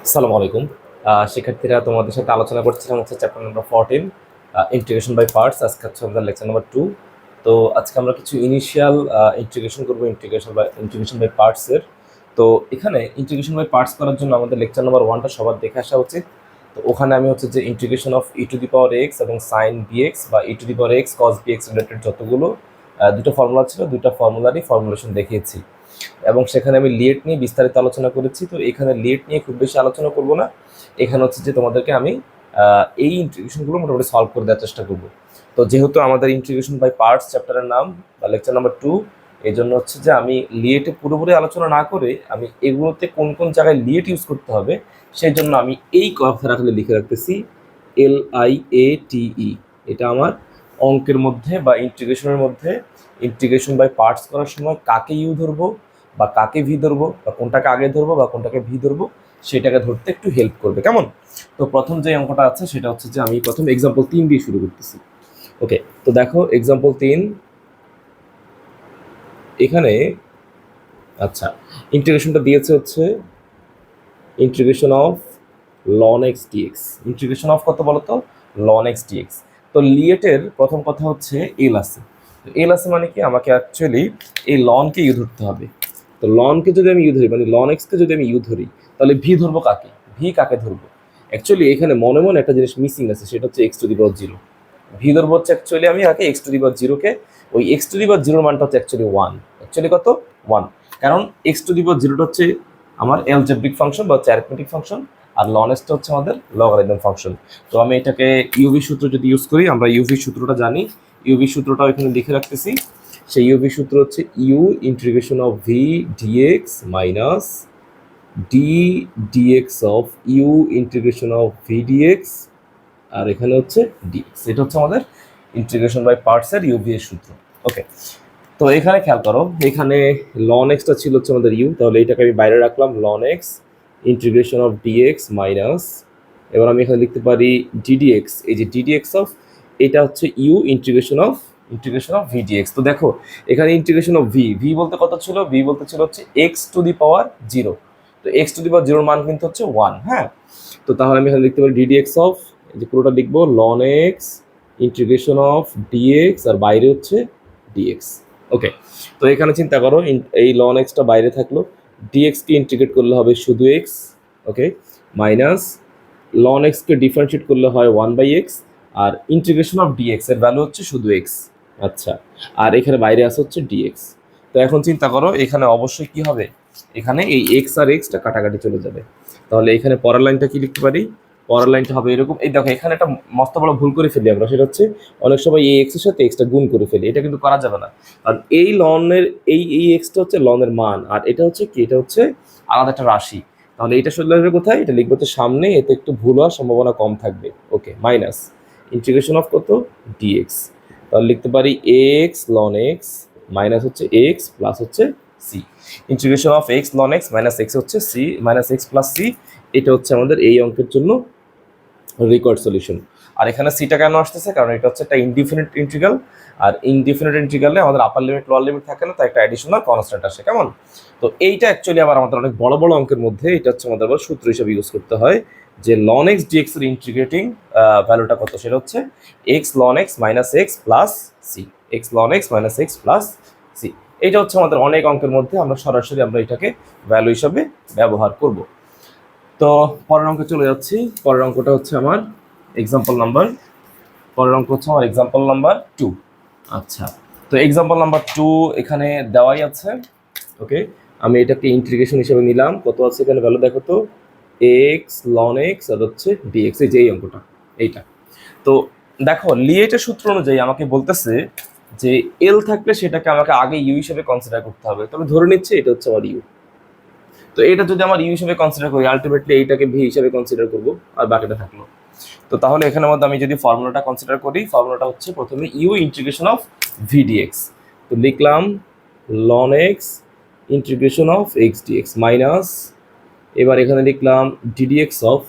আসসালামু আলাইকুম শিক্ষার্থীরা, তোমাদের সাথে আলোচনা করছিলাম হচ্ছে chapter number 14 integration by parts. আজকে হচ্ছে আমাদের লেকচার নাম্বার 2। তো আজকে আমরা কিছু ইনিশিয়াল ইন্টিগ্রেশন করবো ইন্টিগ্রেশন বাই পার্টসের। তো এখানে ইন্টিগ্রেশন বাই পার্টস করার জন্য আমাদের লেকচার নাম্বার 1টা সবার দেখে আসা উচিত। তো ওখানে আমি হচ্ছে যে integration of e to the power x এবং সাইন বিএক্স বা e to the power x cos bx related যতগুলো দুটো ফর্মুলা ছিল, দুটো ফর্মুলারই ফর্মুলেশন দেখিয়েছি এবং সেখানে আমি লিয়েট নিয়ে বিস্তারিত আলোচনা করেছি। তো এখানে লিয়েট নিয়ে খুব বেশি আলোচনা করব না। এখানে হচ্ছে যে তোমাদেরকে আমি এই ইন্টিগ্রেশনগুলো মোটামুটি সলভ করে দেওয়ার চেষ্টা করব। তো যেহেতু আমাদের ইন্টিগ্রেশন বাই পার্টস চ্যাপ্টারের নাম বা লেকচার নাম্বার 2, এই জন্য হচ্ছে যে আমি লিয়েটে পুরোপুরি আলোচনা না করে আমি এগুলোতে কোন কোন জায়গায় লিয়েট ইউজ করতে হবে সেই জন্য আমি এই কথাটা খালি লিখে রাখতেছি, LIATE। এটা আমার অঙ্কের মধ্যে বা ইন্টিগ্রেশনের মধ্যে ইন্টিগ্রেশন বাই পার্টস করার সময় কাকে ইউ ধরবো বা কাকে ভি ধরবো বা কোনটাকে আগে ধরবো বা কোনটাকে ভি ধরবো সেটাকে ধরতে একটু হেল্প করবে, কেমন? তো প্রথম যে অঙ্কটা আছে সেটা হচ্ছে যে আমি প্রথম এক্সাম্পল 3 দিয়ে শুরু করতেছি। ওকে, তো দেখো এক্সাম্পল 3 এখানে। আচ্ছা, ইন্টিগ্রেশনটা দিয়েছে হচ্ছে integration of ln x dx. Integration of কত বলতো? Ln x dx. তো লিয়েটের প্রথম কথা হচ্ছে এল আছে। তো এল আছে মানে কি, আমাকে অ্যাকচুয়ালি এই লনকে ইউ ধরতে হবে। তো লনকে যদি আমি ইউ ধরি, মানে লন এক্সকে যদি আমি ইউ ধরি, তাহলে ভি ধরবো কাকে? ভি কাকে ধরবো? অ্যাকচুয়ালি এখানে মনে মনে একটা জিনিস মিসিং আছে, সেটা হচ্ছে x to the power zero. V ধরবো হচ্ছে অ্যাকচুয়ালি আমি আগে এক্স টু দি পাওয়ার জিরোকে, ওই এক্স টু দি পাওয়ার জিরোর মানটা হচ্ছে অ্যাকচুয়ালি ওয়ান। অ্যাকচুয়ালি কত? ওয়ান। কারণ এক্স টু দি পাওয়ার জিরোটা হচ্ছে আমার অ্যালজেব্রিক ফাংশন বা হচ্ছে অ্যারিথমেটিক ফাংশন, আর লন এক্সটা হচ্ছে আমাদের লগারিদম ফাংশন। তো আমি এটাকে ইউভি সূত্র যদি ইউজ করি, আমরা ইউভি সূত্রটা জানি, ইউভি সূত্রটাও এখানে লিখে রাখতেছি। সেই ইউভি সূত্র হচ্ছে you integration of V dx minus D dx of you integration of V dx, আর এখানে হচ্ছে ডিএক্স। এটা হচ্ছে আমাদের ইন্টিগ্রেশন বাই পার্টসের ইউভি এর সূত্র। ওকে, তো এখানে খেয়াল করো, এখানে লন এক্সটা ছিল হচ্ছে আমাদের ইউ, তাহলে এটাকে আমি বাইরে রাখলাম, ln x integration of dx minus, এবার আমি এখানে লিখতে পারি ডিডিএক্স। এই যে ডিডিএক্স অফ, এটা হচ্ছে ইউ ইন্টিগ্রেশন অফ ভিডিএক্স। তো দেখো এখানে ইন্টিগ্রেশন অফ ভি, ভি বলতে কত ছিল? ভি বলতে ছিল হচ্ছে x to the power zero. তো এক্স টু দি পাওয়ার জিরোর মান কিন্তু হচ্ছে ওয়ান। হ্যাঁ, তো তাহলে আমি এখানে লিখতে পারি ডিডিএক্স অফ, এই যে পুরোটা লিখবো ln x integration of dx, আর বাইরে হচ্ছে ডিএক্স। ওকে, তো এখানে চিন্তা করো, এই লন এক্সটা বাইরে থাকলো, ডিএক্সকে ইন্টিগ্রেট করলে হবে শুধু এক্স। ওকে, মাইনাস লন এক্সকে ডিফারেন্সিয়েট করলে হয় ওয়ান বাই এক্স, আর ইন্টিগ্রেশন অফ ডিএক্স এর ভ্যালু হচ্ছে শুধু এক্স। আচ্ছা, আর এখানে বাইরে আসে হচ্ছে ডিএক্স। তো এখন চিন্তা করো, এখানে অবশ্যই কি হবে, এখানে এই এক্স আর এক্সটা কাটাকাটি চলে যাবে। তাহলে এখানে পরের লাইনটা কি লিখতে পারি? পরের লাইনটা হবে এরকম। এই দেখো এখানে একটা মস্ত বড় ভুল করে ফেলি আমরা, সেটা হচ্ছে অনেক সময় এই এক্স এর সাথে এক্সটা গুণ করে ফেলি। এটা কিন্তু করা যাবে না, কারণ এই লনের এই এক্সটা হচ্ছে লনের মান, আর এটা হচ্ছে কি, এটা হচ্ছে আলাদা একটা রাশি। তাহলে এটা চলে আসবে কোথায়? এটা লিখবো হচ্ছে সামনে, এতে একটু ভুল হওয়ার সম্ভাবনা কম থাকবে। ওকে, মাইনাস ইন্টিগ্রেশন অফ কত? ডিএক্স। তাহলে লিখতে পারি এক্স লন এক্স মাইনাস হচ্ছে এক্স প্লাস হচ্ছে C. Integration of x ln x minus x হচ্ছে C minus x plus C. এটা হচ্ছে আমাদের এই অঙ্কের জন্য রিকোয়ার্ড সলিউশন। আর এখানে সিটা কেন আসতেছে? কারণ এটা হচ্ছে একটা ইনডিফিনিট ইন্টিগ্রাল, আর ইনডিফিনিট ইন্টিগ্রালে আমাদের আপার লিমিট লোয়ার লিমিট থাকে না, তাই একটা অ্যাডিশনাল কনস্ট্যান্ট আসে, কেমন? তো এইটা অ্যাকচুয়ালি আবার আমাদের অনেক বড় বড় অঙ্কের মধ্যে এটা হচ্ছে আমাদের আবার সূত্র হিসেবে ইউজ করতে হয়, যে লন এক্স ডিএক্স এর ইন্টিগ্রেটিং ভ্যালুটা কত? সেটা হচ্ছে x ln x minus x plus C, x ln x minus x plus C. এইটা হচ্ছে আমাদের অনেক অঙ্কের মধ্যে আমরা সরাসরি আমরা এটাকে ভ্যালু হিসাবে ব্যবহার করব। তো পরের অঙ্কে চলে যাচ্ছি। পরের অঙ্কটা হচ্ছে আমার এক্সাম্পল নাম্বার, পরের অঙ্ক হচ্ছে আমার এক্সাম্পল নাম্বার 2। আচ্ছা, তো এক্সাম্পল নাম্বার 2 এখানে দেওয়াই আছে। ওকে, আমি এটাকে ইন্টিগ্রেশন হিসেবে নিলাম। কত আছে এখানে ভ্যালু দেখো তো, এক্স লন এক্স আর হচ্ছে ডিএক্স, এই যে এই অঙ্কটা এইটা। তো দেখো লিয়েটের সূত্র অনুযায়ী আমাকে বলতেছে যে এল থাকলে সেটাকে আমাকে আগে ইউ হিসেবে কনসিডার করতে হবে। তবে ধরে নিচ্ছে এটা হচ্ছে আমার ইউ। তো এটা যদি আমার ইউ হিসেবে কনসিডার করি, আলটিমেটলি এইটাকে ভি হিসেবে কনসিডার করবো, আর বাকিটা থাকলো। তো তাহলে এখানের মধ্যে আমি যদি ফর্মুলাটা কনসিডার করি, ফর্মুলাটা হচ্ছে প্রথমে u integration of V dx. তো লিখলাম ln x integration of x dx minus, এবার এখানে লিখলাম ডিডিএক্স অফ,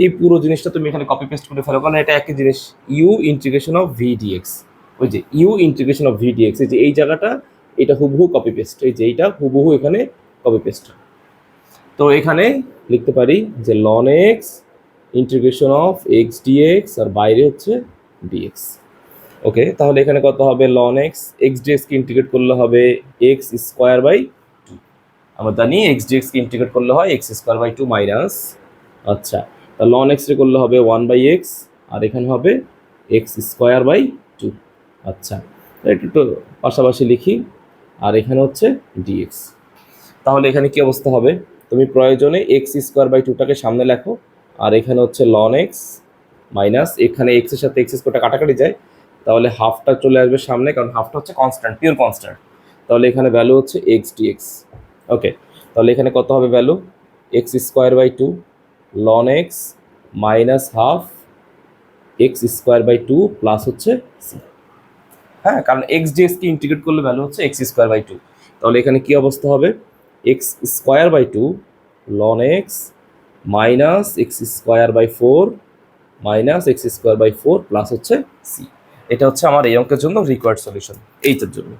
এই পুরো জিনিসটা তুমি এখানে কপি পেস্ট করে ফেলো, কারণ এটা একই জিনিস, u integration of V dx. ওই যে u integration of V dx, এই জায়গাটা এটা হুবহু কপি পেস্ট, এই যে এইটা হুবহু এখানে কপি পেস্ট। তো এখানে লিখতে পারি যে ln x integration of x dx আর বাইরে হচ্ছে ডিএক্স। ওকে, তাহলে এখানে কত হবে লন এক্স ডিএক্সকে ইন্টিগ্রেট করলে হবে এক্স স্কোয়ার বাই টু। আমরা জানি এক্স ডিএক্সকে ইন্টিগ্রেট করলে হয় x square by two minus, আচ্ছা তা লন এক্সে করলে হবে ওয়ান বাই এক্স আর এখানে হবে এক্স স্কোয়ার বাই টু। আচ্ছা একটু তো পাশাপাশি লিখি আর এখানে হচ্ছে ডিএক্স। তাহলে এখানে কি অবস্থা হবে, তুমি প্রয়োজনে এক্স স্কোয়ার বাই টুটাকে সামনে লেখো আর এখানে হচ্ছে লন এক্স মাইনাস এখানে এক্সের সাথে এক্স স্কোয়ারটা কাটাকাটি যায়, তাহলে হাফটা চলে আসবে সামনে কারণ হাফটা হচ্ছে কনস্ট্যান্ট, পিওর কনস্ট্যান্ট। তাহলে এখানে ভ্যালু হচ্ছে এক্স ডিএক্স। ওকে, তাহলে এখানে কত হবে value x square by two ln x minus half x square by two plus হচ্ছে সি। হ্যাঁ, কারণ এক্স ডিএক্সকে ইন্টিগ্রেট করলে ভ্যালু হচ্ছে এক্স স্কোয়ার বাই টু। তাহলে এখানে কি অবস্থা হবে x square by two ln x minus x square by four minus x square by four plus হচ্ছে সি। এটা হচ্ছে আমার এই অঙ্কের জন্য রিকোয়ার্ড সলিউশন, এইটার জন্য,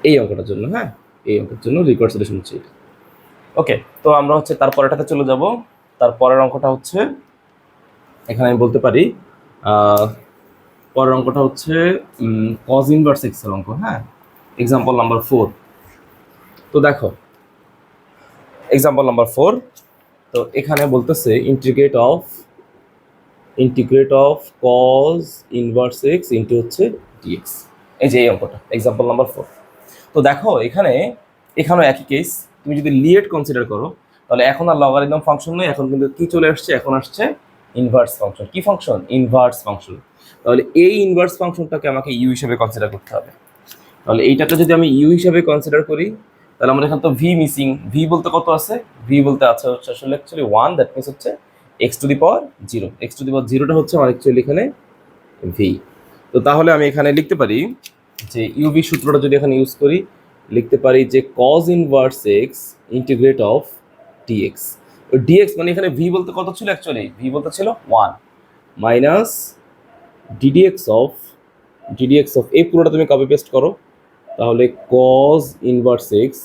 এই অঙ্কটার জন্য। হ্যাঁ, এই অঙ্কের জন্য রিকোয়ার্ড সলিউশন হচ্ছে এটা। ওকে, তো আমরা হচ্ছে তারপরেটাতে চলে যাব। তারপরের অঙ্কটা হচ্ছে এখানে আমি বলতে পারি পরের অঙ্কটা হচ্ছে কজ ইনভার্স এক্সের অঙ্ক। হ্যাঁ, এক্সাম্পল নাম্বার 4। তো দেখো এক্সাম্পল নাম্বার 4, তো এখানে বলতেছে integrate of cause inverse x into হচ্ছে ডিএক্স। এই যে এই অঙ্কটা এক্সাম্পল নাম্বার 4। তো দেখো এখানেও একই কেস, তুমি যদি লিয়েট কনসিডার করো তাহলে এখন আর লগারিদম ফাংশন নয়, এখন কিন্তু কি চলে আসছে, এখন আসছে ইনভার্স ফাংশন। কি ফাংশন? Inverse function. তাহলে এই ইনভার্স ফাংশনটাকে আমাকে ইউ হিসেবে কনসিডার করতে হবে। তাহলে এইটাকে যদি আমি ইউ হিসেবে কনসিডার করি তাহলে আমাদের এখানে তো ভি মিসিং। ভি বলতে কত আছে? ভি বলতে আছে হচ্ছে আসলে অ্যাকচুয়ালি 1, দ্যাট মিনস হচ্ছে x to the power 0। X to the power 0টা হচ্ছে আমার অ্যাকচুয়ালি এখানে ভি। তো তাহলে আমি এখানে লিখতে পারি যে ইউভি সূত্রটা যদি এখানে ইউজ করি লিখতে পারি যে cos inverse x integrate of dx. Dx মানে এখানে ভি বলতে কত ছিল, অ্যাকচুয়ালি ভি বলতে ছিল 1 মাইনাস ডিডিএক্স অফ এই পুরোটা তুমি কপি পেস্ট করো, তাহলে cos inverse x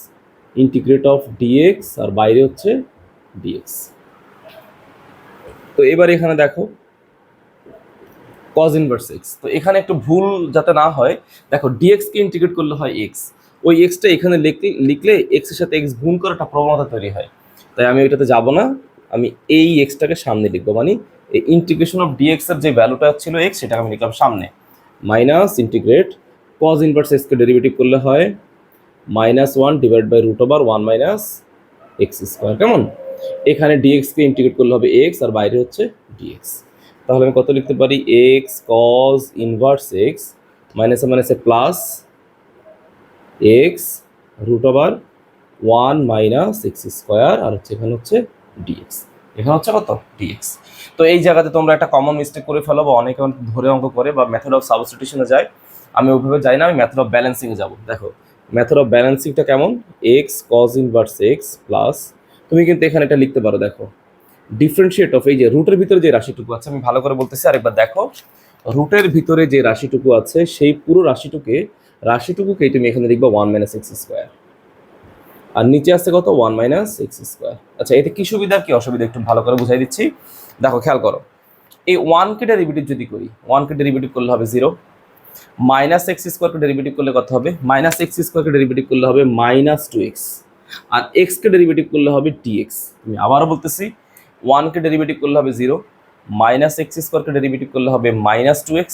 integrate of dx আর বাইরে হচ্ছে ডিএক্স। তো এবার এখানে দেখো কজ ইনভার্স এক্স, তো এখানে একটু ভুল যাতে না হয়, দেখো ডিএক্সকে ইন্টিগ্রেট করলে হয় এক্স, ওই এক্সটা এখানে লিখলে এক্সের সাথে এক্স গুণ করে একটা প্রবণতা তৈরি হয়, তাই আমি ওইটাতে যাব না, আমি এই এক্সটাকে সামনে লিখবো, মানে এই ইন্টিগ্রেশন অফ ডিএক্স এর যে ভ্যালুটা ছিল এক্স সেটাকে আমি লিখলাম সামনে, মাইনাস ইন্টিগ্রেট কজ ইনভার্স এক্সকে ডেরিভেটিভ করলে হয় -1 divide by root over 1 minus x square. কেমন? এখানে ডিএক্সকে ইন্টিগ্রেট করলে হবে এক্স আর বাইরে হচ্ছে ডিএক্স। তাহলে আমি কত লিখতে পারি এক্স কজ ইনভার্স এক্স মাইনাসে plus x root over 1 minus x square আর হচ্ছে এখানে হচ্ছে ডিএক্স। এখানে হচ্ছে কত? ডিএক্স। তো এই জায়গাতে তোমরা একটা কমন মিস্টেক করে ফেলো বা অনেকে ধরে অঙ্ক করে বা মেথড অফ সাবস্টিটিউশনে যায়, আমি ওইভাবে যাই না, আমি মেথড অফ ব্যালেন্সিংয়ে যাবো। দেখো মেথড অফ ব্যালেন্সিংটা কেমন, x cos inverse x plus, তুমি কিন্তু এখানে এটা লিখতে পারো, দেখো ডিফারেন্সিয়েট অফ এই যে রুটের ভিতরে যে রাশিটুকু আছে, আমি ভালো করে বলতেছি আরেকবার দেখো, রুটের ভিতরে যে রাশিটুকু আছে সেই পুরো রাশিটুকুকেই তুমি এখানে লিখবা 1 মাইনাস এক্স স্কোয়ার আর নিচে আসছে কত 1 মাইনাস এক্স স্কোয়ার। আচ্ছা এতে কি সুবিধা কি অসুবিধা একটু ভালো করে বুঝাই দিচ্ছি। দেখো খেয়াল করো, এই 1কে ডেরিভেটিভ যদি করি, 1কে ডেরিভেটিভ করলে হবে 0, মাইনাস এক্স স্কোয়ারকে ডেরিভেটিভ করলে কত হবে, মাইনাস এক্স স্কোয়ারকে ডেরিভেটিভ করলে হবে -2x আর এক্সকে ডেরিভেটিভ করলে হবে dx। আমি আবারও বলতেছি 1কে ডেরিভেটিভ করলে হবে 0, মাইনাস এক্স স্কোয়ারকে ডেরিভেটিভ করলে হবে -2x,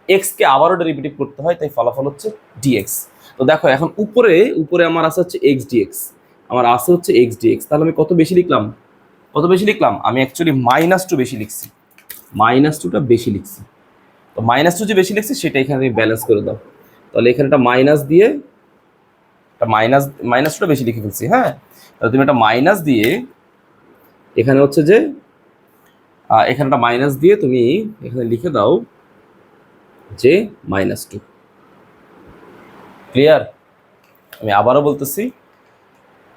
এক্সকে আবারও ডেরিভেটিভ করতে হয়, তাই ফলাফল হচ্ছে dx। তো দেখো এখন উপরে আমার আছে হচ্ছে x dx, আমার আছে হচ্ছে x dx, তাহলে আমি কত বেশি লিখলাম, আমি অ্যাকচুয়ালি -2 বেশি লিখছি, -2টা বেশি লিখছি। তো -2 যে বেশি লিখছি সেটা এখানে ব্যালেন্স করে দাও, তাহলে এখানে একটা মাইনাস দিয়ে একটা -2টা বেশি লিখে ফেলছি। হ্যাঁ, তাহলে তুমি একটা মাইনাস দিয়ে এখানে হচ্ছে যে এখানে একটা মাইনাস দিয়ে তুমি এখানে লিখে দাও যে -2। ক্লিয়ার? আমি আবারও বলতেছি,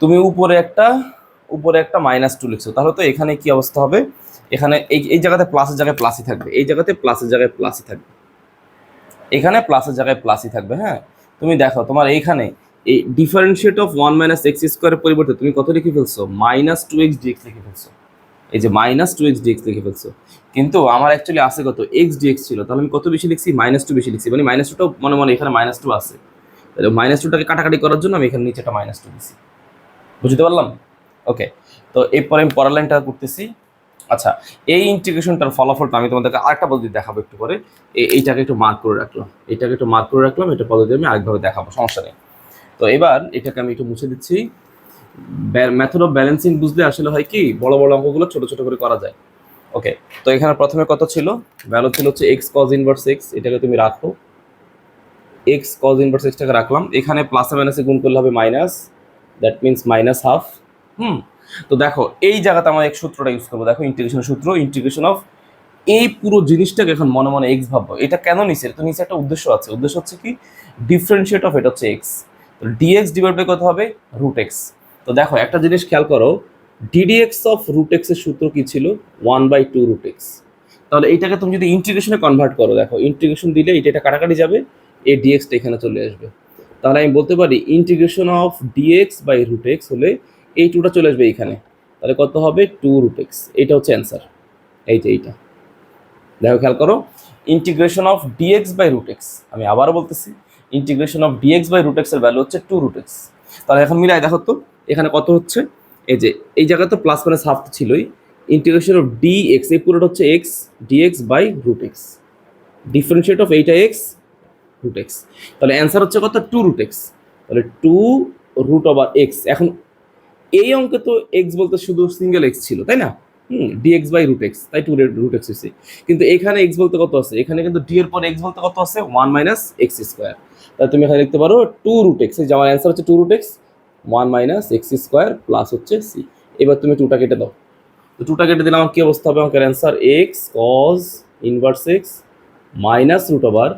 তুমি উপরে একটা -2 লিখছো, তাহলে তো এখানে কি অবস্থা হবে, এখানে এই জায়গাতে প্লাসের জায়গায় প্লাসই থাকবে, এই জায়গাতে প্লাসের জায়গায় প্লাসই থাকবে, এখানে প্লাসের জায়গায় প্লাসই থাকবে। হ্যাঁ, তুমি দেখো তোমার এইখানে এই ডিফারেন্সিয়েট অফ 1 মাইনাস এক্স স্কোয়ারের পরিবর্তে তুমি কত লিখে ফেলছো, মাইনাস টু এক্স ডিএক্স লিখে ফেলছো। এই যে মাইনাস টু এক্স ডিএক্স লিখে ফেলছো, কিন্তু আমার অ্যাকচুয়ালি আছে কত, এক্স ডিএক্স ছিল, তাহলে আমি কত বেশি লিখছি, মাইনাস টু বেশি লিখছি, মানে মাইনাস টুটাও মনে মনে এখানে মাইনাস টু আছে, তাহলে মাইনাস টুটাকে কাটাকাটি করার জন্য আমি এখানে নিচে একটা মাইনাস টু দিছি। বুঝতে পারলাম? ওকে, তো এরপরে আমি পরের লাইনটা করতেছি। আচ্ছা, এই ইন্টিগ্রেশনটার ফলাফলটা আমি তোমাদেরকে আরেকটা পদ্ধতি দেখাবো একটু পরে। এইটাকে একটু মার্ক করে রাখলাম, এইটাকে একটু মার্ক করে রাখলাম, এটা পদ্ধতি আমি আরেকভাবে দেখাবো, সমস্যা নেই। তো এবার এটাকে আমি একটু মুছে দিচ্ছি। মেথড অফ ব্যালেন্সিং বুঝলে আসলে হয় কি, বড় বড় অঙ্কগুলো ছোট ছোট করে করা যায়। ওকে, তো এখানে প্রথমে কত ছিল, ভ্যালু ছিল হচ্ছে এক্স কজ ইনভার্স এক্স, এটাকে তুমি রাখো, এক্স কজ ইনভার্স এক্সটাকে রাখলাম। এখানে প্লাসে মাইনাসে গুণ করলে হবে minus, that means minus half. তো দেখো এই জায়গাতে আমরা এক সূত্রটা ইউজ করবো, দেখো ইন্টিগ্রেশনের সূত্র, ইন্টিগ্রেশন অফ এই পুরো জিনিসটাকে এখন মনে মনে এক্স ভাববো। এটা কেন নিচে, এটা নিচে একটা উদ্দেশ্য আছে, উদ্দেশ্য হচ্ছে কি, ডিফারেন্সিয়েট অফ এটা হচ্ছে এক্স, তো ডিএক্স ডিভাইড বাই কত হবে, রুট এক্স। তো দেখো একটা জিনিস খেয়াল করো, ডিডিএক্স অফ রুট এক্স এর সূত্র কি ছিল, 1/2 রুট এক্স। তাহলে এইটাকে তুমি যদি ইন্টিগ্রেশনে কনভার্ট করো, দেখো ইন্টিগ্রেশন দিলে এটা কাটাকাটি যাবে, এই ডিএক্সটা এখানে চলে আসবে। তাহলে আমি বলতে পারি integration of dx by root x হলে এই টুটা চলে আসবে এইখানে, তাহলে কত হবে, 2 রুট এক্স। এইটা হচ্ছে অ্যান্সার, এইটা দেখো খেয়াল করো, integration of dx by root x, আমি আবারও বলতেছি integration of dx by root x এর ভ্যালু হচ্ছে 2 রুট এক্স। তাহলে এখন মিলাই দেখো তো এখানে কত হচ্ছে, এই যে এই জায়গায় তো প্লাস মাইনাস হাফ ছিলই, ইন্টিগ্রেশন অফ ডিএক্স এই পুরোটা হচ্ছে x dx by root x, differentiate of এইটা এক্স রুট এক্স, তাহলে অ্যান্সার হচ্ছে কত, 2 রুট এক্স। তাহলে 2 রুট ওভার এক্স। এখন এই অঙ্কে তো এক্স বলতে শুধু সিঙ্গেল এক্স ছিল, তাই না, ডিএক্স বাই রুট এক্স, তাই 2 রুট এক্স হয়েছে। কিন্তু এখানে এক্স বলতে কত আছে, এখানে কিন্তু ডি এর পর এক্স বলতে কত আছে, 1 মাইনাস এক্স স্কোয়ার। তাহলে তুমি এখানে লিখতে পারো 2 রুট এক্স, যে আমার অ্যান্সার হচ্ছে 2 root x 1 minus x square plus হচ্ছে সি। এবার তুমি 2টা কেটে দাও, তো 2টা কেটে দিলে আমার কি অবস্থা হবে, অঙ্কের answer x cos inverse x minus root over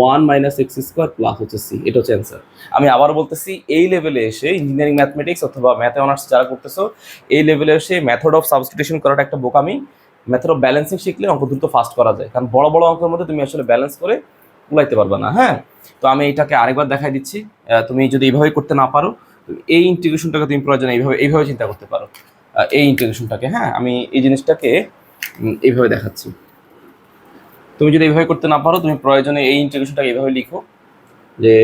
1 minus x square plus হচ্ছে সি, এটা হচ্ছে অ্যান্সার। আমি আবার বলতেছি, এই লেভেলে এসে ইঞ্জিনিয়ারিং ম্যাথমেটিক্স অথবা ম্যাথে অনার্স যারা করতেছো, এই লেভেলে এসে মেথড অফ সাবস্টিটিউশন করাটা একটা বোকামি। মেথড অফ ব্যালেন্সিং শিখলে অঙ্ক দ্রুত ফাস্ট করা যায়, কারণ বড় বড় অঙ্কের মধ্যে তুমি আসলে ব্যালেন্স করে উলাইতে পারবে না। হ্যাঁ, তো আমি এটাকে আরেকবার দেখাই দিচ্ছি। তুমি যদি এইভাবে করতে না পারো, এই ইন্টিগ্রেশনটাকে তুমি প্রয়োজনে এইভাবে চিন্তা করতে পারো, এই ইন্টিগ্রেশনটাকে। হ্যাঁ, আমি এই জিনিসটাকে এইভাবে দেখাচ্ছি। তুমি যদি এইভাবে করতে না পারো, তুমি প্রয়োজনে এই ইন্টিগ্রেশনটাকে এইভাবে লিখো যে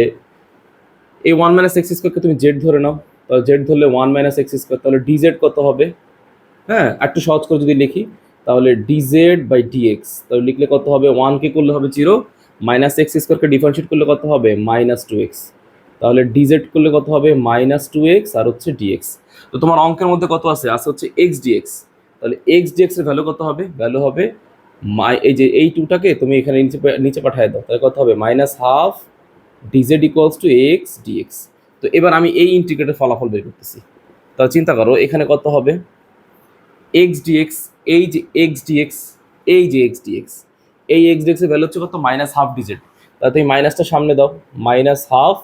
এই 1 মাইনাস এক্স স্কোয়ারকে তুমি জেড ধরে নাও, তাহলে জেড ধরলে 1 মাইনাস এক্স স্কোয়ার, তাহলে ডিজেড কত হবে, হ্যাঁ একটু সহজ করে যদি লিখি, তাহলে ডিজেড বাই ডিএক্স, তাহলে লিখলে কত হবে, 1কে করলে হবে 0, মাইনাস এক্স স্কোয়ারকে ডিফারেন্সিয়েট করলে কত হবে, মাইনাস 2x, তাহলে ডিজেড করলে কত হবে, মাইনাস 2x আর হচ্ছে ডিএক্স। তো তোমার অঙ্কের মধ্যে কত আছে হচ্ছে এক্স ডিএক্স, তাহলে এক্স ডিএক্স এর ভ্যালু কত হবে, ভ্যালু হবে এই যে এই 2টাকে তুমি এখানে নিচে পাঠিয়ে দাও, তাহলে কত হবে, minus half dz equals to x dx. তো এবার আমি এই ইন্টিগ্রেটের ফলাফল বের করতেছি, তাহলে চিন্তা করো এখানে কত হবে, এক্স ডিএক্স, এই যে এক্স ডিএক্স, এই যে এক্স ডিএক্স, এই এক্স ডিএক্স এর ভ্যালু হচ্ছে কত, মাইনাস হাফ ডিজেড, তাহলে তুমি মাইনাসটা সামনে দাও, মাইনাস হাফ,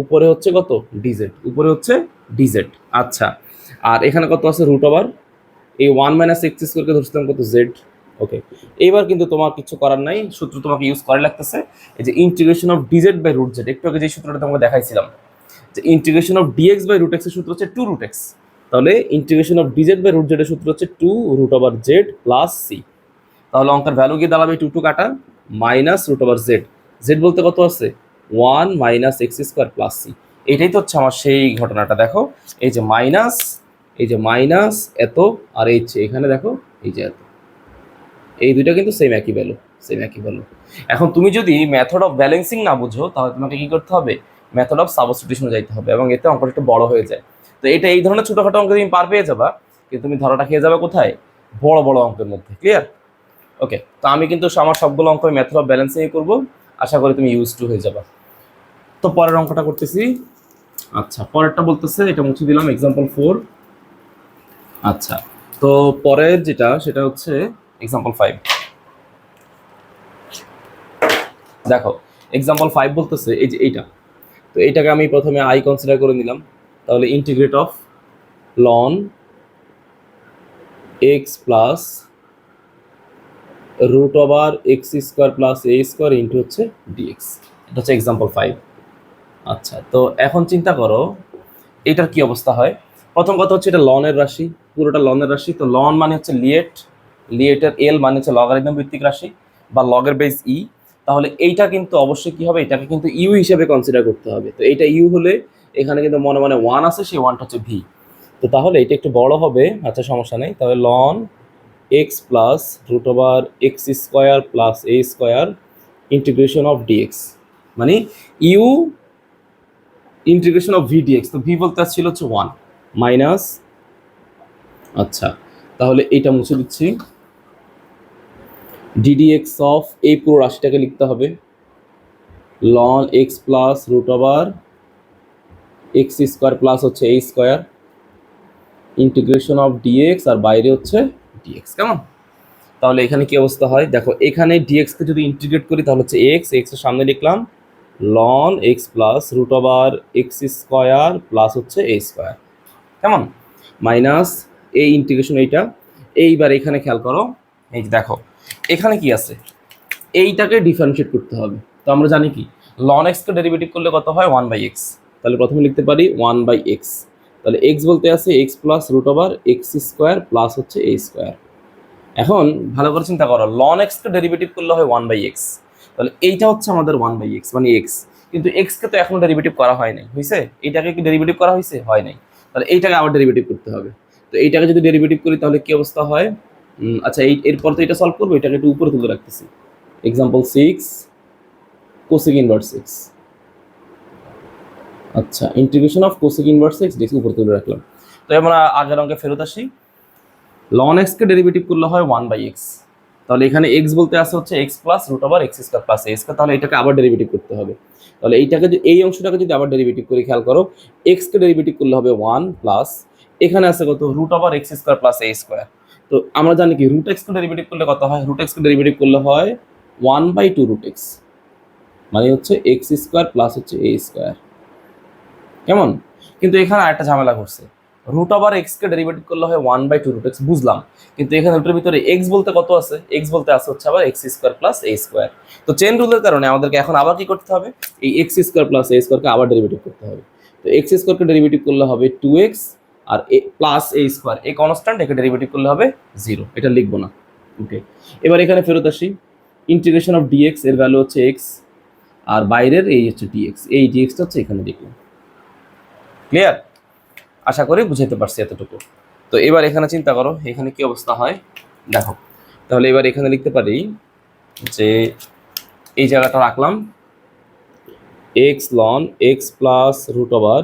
উপরে হচ্ছে কত, ডিজেড, উপরে হচ্ছে ডিজেড। আচ্ছা, আর এখানে কত আছে, রুট ওভার এই 1 মাইনাস এক্স স্কোয়ারকে ধরছিলাম কত, জেড। ওকে, এইবার কিন্তু তোমার কিছু করার নাই, সূত্র তোমাকে ইউজ করা লাগতেছে, এই যে integration of dz by root z, একটু আগে যে সূত্রটা তোমাকে দেখাইছিলাম, যে integration of dx by root x এর সূত্র হচ্ছে 2 রুট এক্স, তাহলে integration of dz by root z এর সূত্র হচ্ছে 2 root over z plus C. তাহলে অঙ্কের ভ্যালু গিয়ে দাঁড়াবে 2 কাটা minus root over z, z বলতে কত আছে, 1 minus x square plus C. এটাই তো হচ্ছে আমার সেই ঘটনাটা, দেখো এই যে মাইনাস, এই যে মাইনাস এত, আর এই যে এখানে দেখো এই যে এত, এই দুইটা কিন্তু সেম একই ভ্যালু, এখন তুমি যদি মেথড অফ ব্যালেন্সিং না বুঝো, তাহলে তোমাকে কি করতে হবে, মেথড অফ সাবস্টিটিউশনে যাইতে হবে, এবং এতে অঙ্কটা একটু বড় হয়ে যায়। তো এটা এই ধরনের ছোটখাটো অঙ্ক তুমি পার পেয়ে যাবা, কিন্তু তুমি ধরাটা খেয়ে যাবে কোথায়, বড় বড় অঙ্কের মধ্যে। ক্লিয়ার? ওকে, তো আমি কিন্তু আমার সবগুলো অঙ্ক মেথড অফ ব্যালেন্সিং করবো, আশা করি তুমি ইউজ টু হয়ে যাবা। তো পরের অঙ্কটা করতেছি। আচ্ছা, পরেরটা বলতেছে, এটা মুছে দিলাম, এক্সাম্পল 4। আচ্ছা, তো পরের যেটা সেটা হচ্ছে এক্সাম্পল 5। দেখো এক্সাম্পল 5 বলতেছে এই যে এইটা, তো এইটাকে আমি প্রথমে আই কনসিডার করে নিলাম, তাহলে integrate of ln x plus root over x square plus a square into হচ্ছে ডিএক্স, এটা হচ্ছে এক্সাম্পল 5। আচ্ছা, তো এখন চিন্তা করো এটার কি অবস্থা হয়। প্রথম কথা হচ্ছে এটা লনের রাশি, পুরোটা লনের রাশি। তো লন মানে হচ্ছে লিয়েট, লিয়েটের এল মানে হচ্ছে লগারিদম ভিত্তিক রাশি বা লগের বেস ই। তাহলে এইটা কিন্তু অবশ্যই কি হবে, এটাকে কিন্তু ইউ হিসেবে কনসিডার করতে হবে। তো এইটা ইউ হলে এখানে কিন্তু মনে মনে ওয়ান আছে, সেই ওয়ানটা হচ্ছে ভি। তো তাহলে এটা একটু বড় হবে, আচ্ছা সমস্যা নেই। তাহলে ln x plus root over x square plus a square integration of dx, মানে U integration of V dx. তো ভি বলতে আসছিল হচ্ছে ওয়ান মাইনাস, আচ্ছা তাহলে এইটা মুছে দিচ্ছি, ডিডিএক্স অফ এই পুরো রাশিটাকে লিখতে হবে ln x plus root over x square plus হচ্ছে a square integration of dx, আর বাইরে হচ্ছে ডিএক্স। কেমন? তাহলে এখানে কি অবস্থা হয় দেখো, এখানে ডিএক্সকে যদি ইন্টিগ্রেট করি তাহলে হচ্ছে এক্স, এক্স এর সামনে লিখলাম ln x plus root over x square plus হচ্ছে এ স্কোয়ার। কেমন? মাইনাস এই ইন্টিগ্রেশন এইটা। এইবার এখানে খেয়াল করো, এই যে দেখো এখানে কি আছে, এইটাকে ডিফারেন্সিয়েট করতে হবে। তো আমরা জানি কি লন এক্সকে ডেরিভেটিভ করলে কত হয়, ওয়ান বাই এক্স। তাহলে প্রথমে লিখতে পারি ওয়ান বাই এক্স। তাহলে এক্স বলতে আছে x plus root over x square plus হচ্ছে এ স্কোয়ার। এখন ভালো করে চিন্তা করো, লন এক্সকে ডেরিভেটিভ করলে হয় ওয়ান বাই এক্স। তাহলে এইটা হচ্ছে আমাদের ওয়ান বাই এক্স মানে এক্স, কিন্তু এক্সকে তো এখনো ডেরিভেটিভ করা হয় নাই, হয়েছে? এইটাকে কি ডেরিভেটিভ করা হয়েছে? হয় নাই। তাহলে এইটাকে আবার ডেরিভেটিভ করতে হবে। তো এইটাকে যদি ডেরিভেটিভ করি তাহলে কি অবস্থা হয়, আচ্ছা এরপর তো এটা সলভ করবো, এটাকে একটু উপরে তুলে রাখতেছি। Example 6 cosec inverse x. আচ্ছা integration of cosec inverse x dx উপরে তুলে রাখলাম। তো আমরা আগের অঙ্কে ফেরত আসি, লন এক্সকে ডেরিভেটিভ করলে হয় ওয়ান বাই এক্স। তাহলে এখানে এক্স বলতে আসে হচ্ছে x plus root over x square plus a square. তাহলে এটাকে আবার ডেরিভেটিভ করতে হবে। তাহলে এইটাকে এই অংশটাকে যদি আবার ডেরিভেটিভ করি, খেয়াল করো এক্সকে ডেরিভেটিভ করলে হবে ওয়ান প্লাস এখানে আছে কত, root over x square plus a square. তো আমরা জানি কি রুট এক্সকে ডেরিভেটিভ করলে কত হয়, রুট এক্সকে ডেরিভেটিভ করলে হয় one by two root x, মানে হচ্ছে এক্স স্কোয়ার প্লাস হচ্ছে এ স্কোয়ার। কেমন? কিন্তু এখানে আরেকটা ঝামেলা করছে, রুট ওভার এক্সকে ডেরিভেটিভ করলে হয় one by two root x, বুঝলাম। কিন্তু এখানে রুটের ভিতরে এক্স বলতে কত আছে, এক্স বলতে আছে হচ্ছে আবার x square plus a square. তো চেন রুলের কারণে আমাদেরকে এখন আবার কি করতে হবে, এই এক্স স্কোয়ার প্লাস এ স্কোয়ারকে আবার ডেরিভেটিভ করতে হবে। তো এক্স স্কোয়ারকে ডেরিভেটিভ করলে হবে টু এক্স, আর a plus a square a constant, একে ডেরিভেটিভ করলে হবে জিরো, এটা লিখবো না। ওকে, এবার এখানে ফেরত আসি, ইন্টিগ্রেশন অফ ডিএক্স এর ভ্যালু হচ্ছে এক্স, আর বাইরের এই হচ্ছে ডিএক্স, এই ডিএক্সটা হচ্ছে এখানে লিখলাম। ক্লিয়ার? আশা করি বুঝাইতে পারছি এতটুকু। তো এবার এখানে চিন্তা করো এখানে কি অবস্থা হয় দেখো। তাহলে এবার এখানে লিখতে পারি যে এই জায়গাটা রাখলাম x ln x plus root over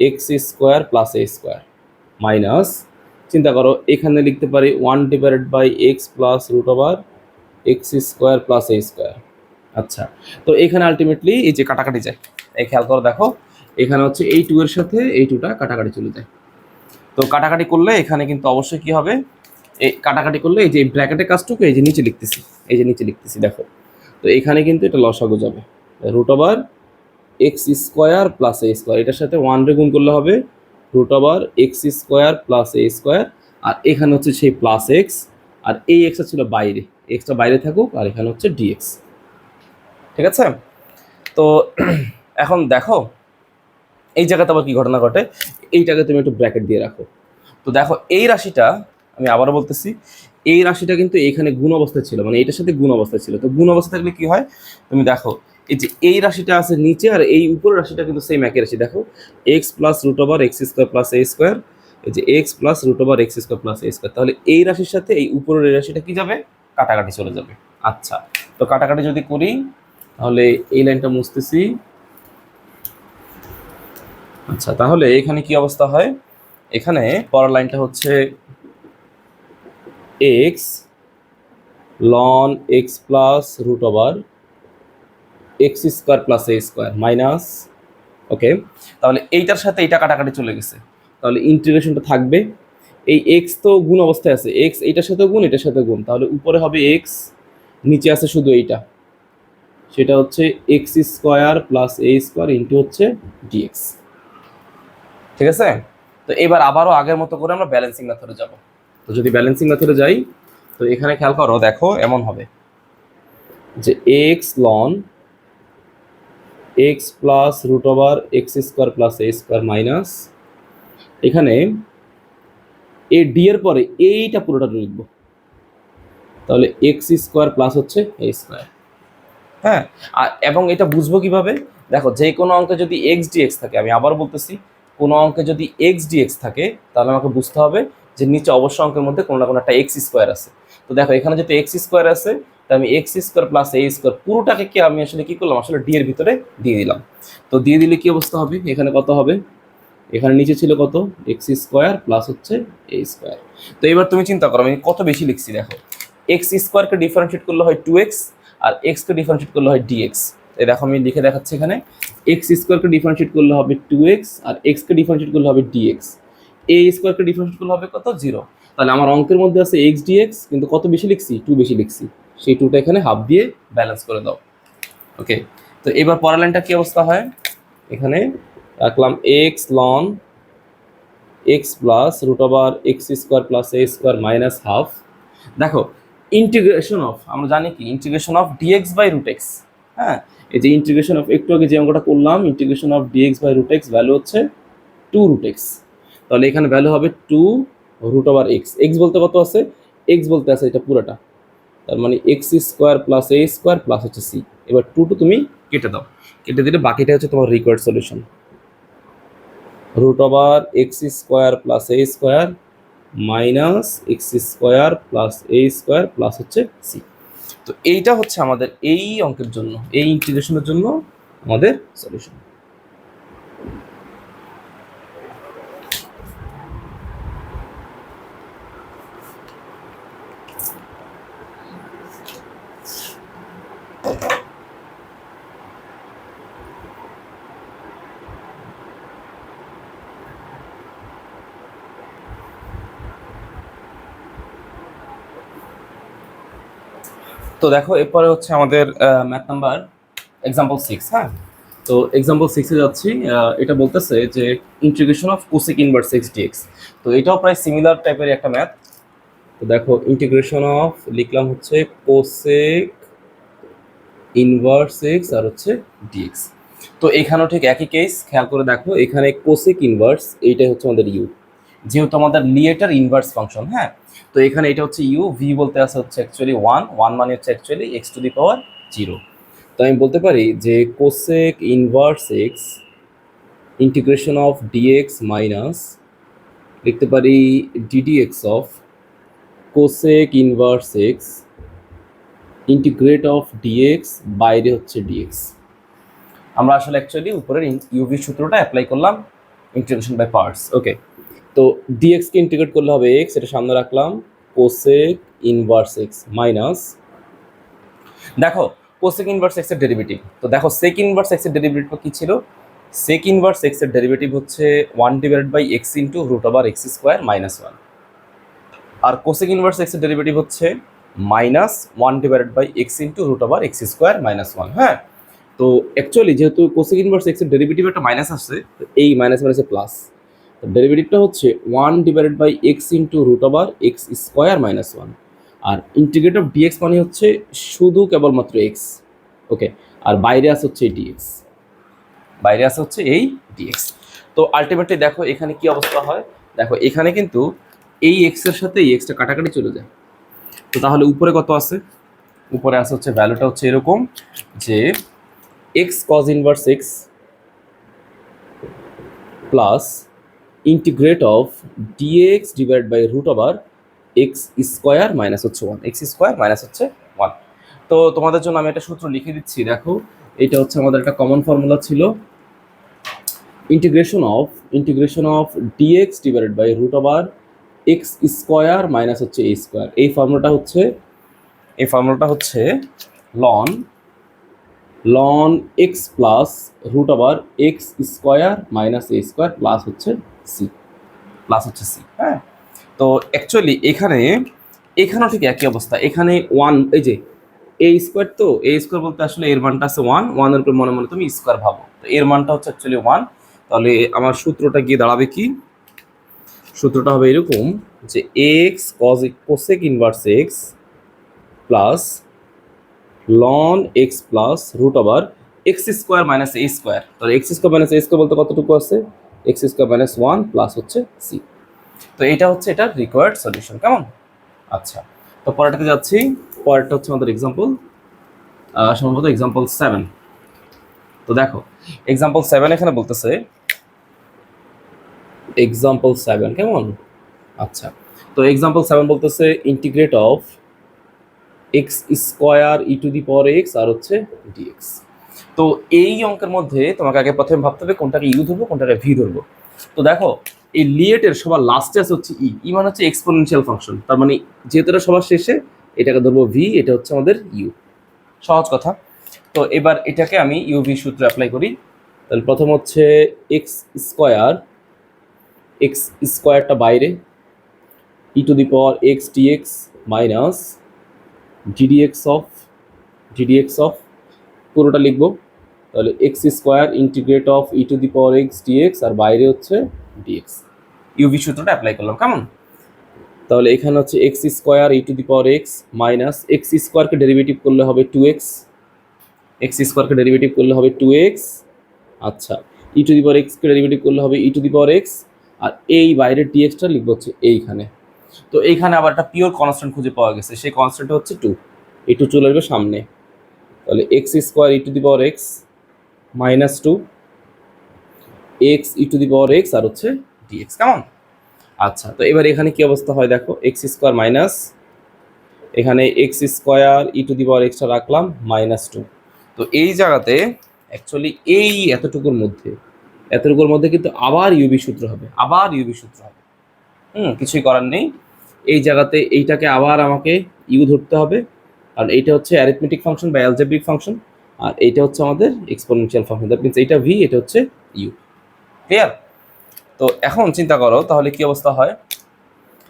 x square plus a square minus, চিন্তা করো এখানে লিখতে পারি one divided by x plus root over x square plus a square. আচ্ছা, তো এখানে আলটিমেটলি এই যে কাটাকাটি যায়, এই খেয়াল করো দেখো এখানে হচ্ছে এই টু এর সাথে এই টুটা কাটাকাটি চলে যায়। তো কাটাকাটি করলে এখানে কিন্তু অবশ্যই কি হবে, এই কাটাকাটি করলে এই যে ব্র্যাকেটের কাজটুকু এই যে নিচে লিখতেছি, এই যে নিচে লিখতেছি দেখো। তো এখানে কিন্তু এটা লসাগু যাবে, root over x square plus a square, এটার সাথে ওয়ান রে গুণ করলে হবে root over x square plus a square, আর এখানে হচ্ছে সেই প্লাস এক্স, আর এই এক্সটা ছিল বাইরে, এক্সটা বাইরে থাকুক, আর এখানে হচ্ছে ডিএক্স। ঠিক আছে? তো এখন দেখো এই জায়গাতে আবার কি ঘটনা ঘটে, এইটাকে তুমি একটু ব্র্যাকেট দিয়ে রাখো। তো দেখো এই রাশিটা, আমি আবারও বলতেছি, এই রাশিটা কিন্তু এখানে গুণ অবস্থায় ছিল, মানে এটার সাথে গুণ অবস্থায় ছিল। তো গুণ অবস্থা থাকলে কি হয়, তুমি দেখো এই যে এই রাশিটা আছে নিচে, আর এই উপরের রাশিটা কিন্তু সেম একই রাশি। দেখো x plus root over x square plus a square, এই যে x plus root over x square plus a square. তাহলে এই রাশির সাথে এই উপরের এই রাশিটা কি যাবে, কাটাকাটি চলে যাবে। আচ্ছা, তো কাটাকাটি যদি করি তাহলে এই লাইনটা মুছতেছি। আচ্ছা, তাহলে এখানে কি অবস্থা হয়, এখানে পরের লাইনটা হচ্ছে x ln x plus root over x square plus a square minus, okay, তাহলে এইটার সাথে এইটা কাটাকাটি চলে গেছে, তাহলে ইন্টিগ্রেশনটা থাকবে। এই এক্স তো গুণ অবস্থায় আছে, এক্স এইটার সাথে গুণ এটার সাথে গুণ, তাহলে উপরে হবে এক্স, নিচে আছে শুধু এইটা, সেটা হচ্ছে x square plus a square into হচ্ছে ডিএক্স। ঠিক আছে? তো এবার আবারও আগের মতো করে আমরা ব্যালেন্সিং মেথডে যাব। তো যদি ব্যালেন্সিং মেথডে যাই, তো এখানে খেয়াল করো দেখো এমন হবে যে x ln x plus root over x square plus a square minus, এখানে এ ডি এর পরে এইটা পুরোটা লিখবো, তাহলে এক্স স্কোয়ার প্লাস হচ্ছে এ স্কোয়ার। হ্যাঁ, আর এবং এটা বুঝবো কিভাবে, দেখো যে কোনো অঙ্কে যদি এক্স ডিএক্স থাকে, আমি আবার বলতেছি, কোনো অঙ্কে যদি এক্স ডিএক্স থাকে তাহলে আমাকে বুঝতে হবে যে নিচে অবশ্য অঙ্কের মধ্যে কোনো না কোনো একটা এক্স স্কোয়ার আছে। তো দেখো এখানে যেহেতু এক্স স্কোয়ার আছে, তো আমি x square plus a square পুরোটাকে কি আমি আসলে কি করলাম, আসলে ডি এর ভিতরে দিয়ে দিলাম। তো দিয়ে দিলে কি অবস্থা হবে, এখানে কত হবে, এখানে নিচে ছিল কত, এক্স স্কোয়ার প্লাস হচ্ছে এ স্কোয়ার। তো এবার তুমি চিন্তা করো আমি কত বেশি লিখছি, দেখো এক্স স্কোয়ারকে ডিফারেন্সিয়েট করলে হয় 2x, আর এক্সকে ডিফারেন্সিয়েট করলে হয় ডিএক্স। এই দেখো আমি লিখে দেখাচ্ছি, এখানে এক্স স্কোয়ারকে ডিফারেন্সিয়েট করলে হবে 2x, আর এক্সকে ডিফারেন্সিয়েট করলে হবে ডিএক্স। এ স্কোয়ারকে ডিফারেন্সিয়েট করলে হবে কত, 0। তাহলে আমার অঙ্কের মধ্যে আছে এক্স ডিএক্স, কিন্তু কত বেশি লিখছি, 2 বেশি লিখছি, সেই 2টা এখানে হাফ দিয়ে ব্যালেন্স করে দাও। ওকে, তো এবার পরের লাইনটা কি অবস্থা হয়, এখানে রাখলাম x ln x plus root over x square plus a square minus half. দেখো ইন্টিগ্রেশন অফ, আমরা জানি কি integration of dx by root x. হ্যাঁ, এই যে ইন্টিগ্রেশন অফ একটু আগে যে অঙ্কটা করলাম, integration of dx by root x value হচ্ছে 2 রুট এক্স। তাহলে এখানে ভ্যালু হবে 2 রুট ওভার এক্স। এক্স বলতে কত আছে, এক্স বলতে আছে এটা পুরোটা, তার মানে x square plus a square plus হচ্ছে সি। এবার 2 তুমি কেটে দাও, কেটে দিলে বাকিটা হচ্ছে তোমার required solution, root over x square plus a square minus x square plus a square plus হচ্ছে সি। তো এইটা হচ্ছে আমাদের এই অঙ্কের জন্য, এই ইন্টিগ্রেশনের জন্য আমাদের সলিউশন। তো দেখো এরপরে হচ্ছে আমাদের ম্যাথ নাম্বার এক্সাম্পল 6। হ্যাঁ, তো এক্সাম্পল 6-এ যাচ্ছি। এটা বলতেছে যে integration of cosec inverse x dx. তো এটাও প্রায় সিমিলার টাইপের একটা ম্যাথ। তো দেখো ইন্টিগ্রেশন অফ লিখলাম হচ্ছে কোসেক ইনভার্স এক্স আর হচ্ছে ডিএক্স। তো এখানেও ঠিক একই কেস, খেয়াল করে দেখো এখানে কোসেক ইনভার্স এইটাই হচ্ছে আমাদের ইউ, যেহেতু আমাদের লিয়েটার ইনভার্স ফাংশন। হ্যাঁ, তো এখানে এটা হচ্ছে ইউ, ভি বলতে আছে হচ্ছে অ্যাকচুয়ালি 1 মানে হচ্ছে actually x to the power 0। তো আমি বলতে পারি যে cosec inverse x integration of dx minus লিখতে পারি d dx of cosec inverse x integrate of dx, বাইরে হচ্ছে ডিএক্স। আমরা আসলে অ্যাকচুয়ালি উপরের ইউভি সূত্রটা অ্যাপ্লাই করলাম, ইন্টিগ্রেশন বাই পার্টস। ওকে, তো ডিএক্সকে ইন্টিগ্রেট করলে হবে এক্স, এটা সামনে রাখলাম, কোসেক ইনভার্স এক্স মাইনাস, দেখো কোসেক ইনভার্স এক্স এর ডেরিভেটিভ। তো দেখো সেক ইনভার্স এক্স এর ডেরিভেটিভ কি ছিল, সেক ইনভার্স এক্স এর ডেরিভেটিভ হচ্ছে 1 divided by x into root over x square minus 1, আর কোসেক ইনভার্স এক্স এর ডেরিভেটিভ হচ্ছে minus 1 divided by x into root over x square minus 1। হ্যাঁ, তো অ্যাকচুয়ালি যেহেতু কোসেক ইনভার্স এক্স এর derivative একটা মাইনাস আসছে, এই মাইনাস মাইনাসে প্লাস, তো ডেরিভেটিভটা হচ্ছে 1 divided by x into root over x square minus 1, আর ইন্টিগ্রেট অফ ডিএক্স মানে হচ্ছে শুধু কেবলমাত্র এক্স। ওকে, আর বাইরে আছে হচ্ছে ডিএক্স, বাইরে আছে হচ্ছে এই ডিএক্স। তো আলটিমেটলি দেখো এখানে কি অবস্থা হয়, দেখো এখানে কিন্তু এই এক্স এর সাথে এই এক্সটা কাটাকাটি চলে যায়। তো তাহলে উপরে কত আছে, উপরে আছে হচ্ছে ভ্যালুটা হচ্ছে এরকম যে x cos inverse x plus integrate of dx divide by root over x square minus হচ্ছে 1, এক্স স্কোয়ার মাইনাস হচ্ছে 1। তো তোমাদের জন্য আমি একটা সূত্র লিখে দিচ্ছি, দেখো এটা হচ্ছে আমাদের একটা কমন ফর্মুলা ছিল, integration of dx divided by root over x square minus হচ্ছে এ স্কোয়ার। এই ফর্মুলাটা হচ্ছে ln x plus root over x square minus a square plus হচ্ছে সি। হ্যাঁ, তো অ্যাকচুয়ালি এখানেও ঠিক একই অবস্থা, এখানে 1, এই যে এ স্কোয়ার, তো এ স্কোয়ার বলতে আসলে এর মানটা আছে 1 এর উপর মনে মনে তুমি স্কোয়ার ভাবো, তো এর মানটা হচ্ছে অ্যাকচুয়ালি 1। তাহলে আমার সূত্রটা গিয়ে দাঁড়াবে কি, সূত্রটা হবে এরকম যে x cosec inverse x plus ln x plus root over x square minus a square, তাহলে x square minus a square বলতে কতটুকু আছে, এক্স স্কোয়ার মাইনাস 1 প্লাস হচ্ছে সি। তো এটা হচ্ছে এটার রিকোয়ার্ড সলিউশন, কেমন? আচ্ছা, তো পরেরটাতে যাচ্ছি। পরেরটা হচ্ছে আমাদের এক্সাম্পল, সম্ভবত এক্সাম্পল 7। তো দেখো এক্সাম্পল 7 এখানে বলতেছে, এক্সাম্পল 7 কেমন? আচ্ছা, তো এক্সাম্পল 7 বলতেছে integrate of x square e to the power x আর হচ্ছে ডিএক্স। তো এই অঙ্কের মধ্যে তোমাকে আগে প্রথমে ভাবতে হবে কোনটাকে ইউ ধরবো কোনটাকে ভি ধরবো। তো দেখো এই লিয়েটের সবার লাস্টে আছে হচ্ছে ই মানে হচ্ছে এক্সপোনেনশিয়াল ফাংশন, তার মানে যেহেতু এটা সবার শেষে এটাকে ধরবো ভি, এটা হচ্ছে আমাদের ইউ। সহজ কথা। তো এবার এটাকে আমি ইউভি সূত্র অ্যাপ্লাই করি। তাহলে প্রথম হচ্ছে এক্স স্কোয়ারটা বাইরে, e to the power x dx minus জিডিএক্স অফ পুরোটা লিখবো। তাহলে x square integrate of e to the power x dx আর বাইরে হচ্ছে ডিএক্স। ইউভি সূত্রটা অ্যাপ্লাই করলাম, কেমন? তাহলে এখানে হচ্ছে x square e to the power x minus x স্কোয়ারকে ডেরিভেটিভ করলে হবে 2x, এক্স স্কোয়ারকে ডেরিভেটিভ করলে হবে 2x। আচ্ছা, ই টু দি পাওয়ার এক্সকে ডেরিভেটিভ করলে হবে e to the power x, আর এই বাইরের ডিএক্সটা লিখবো হচ্ছে এইখানে। তো এইখানে আবার একটা পিওর কনস্ট্যান্ট খুঁজে পাওয়া গেছে, সেই কনস্ট্যান্টটা হচ্ছে 2, এই 2 চলে আসবে সামনে। তাহলে x square e to the power x minus 2 x e to the power x আর হচ্ছে ডিএক্স, কেমন? আচ্ছা, তো এবার এখানে কি অবস্থা হয় দেখো, এক্স স্কোয়ার মাইনাস এখানে x square e to the power extra রাখলাম মাইনাস 2। তো এই জায়গাতে অ্যাকচুয়ালি এই এতটুকুর মধ্যে কিন্তু আবার ইউবি সূত্র হবে, কিছুই করার নেই। এই জায়গাতে এইটাকে আবার আমাকে ইউ ধরতে হবে, কারণ এইটা হচ্ছে অ্যারিথমেটিক ফাংশন বা অ্যালজেব্রিক ফাংশন, আর এইটা হচ্ছে আমাদের এক্সপোনেনশিয়াল ফাংশন। দ্যাট মিনস এইটা ভি, এটা হচ্ছে ইউ। ক্লিয়ার? তো এখন চিন্তা করো তাহলে কি অবস্থা হয়।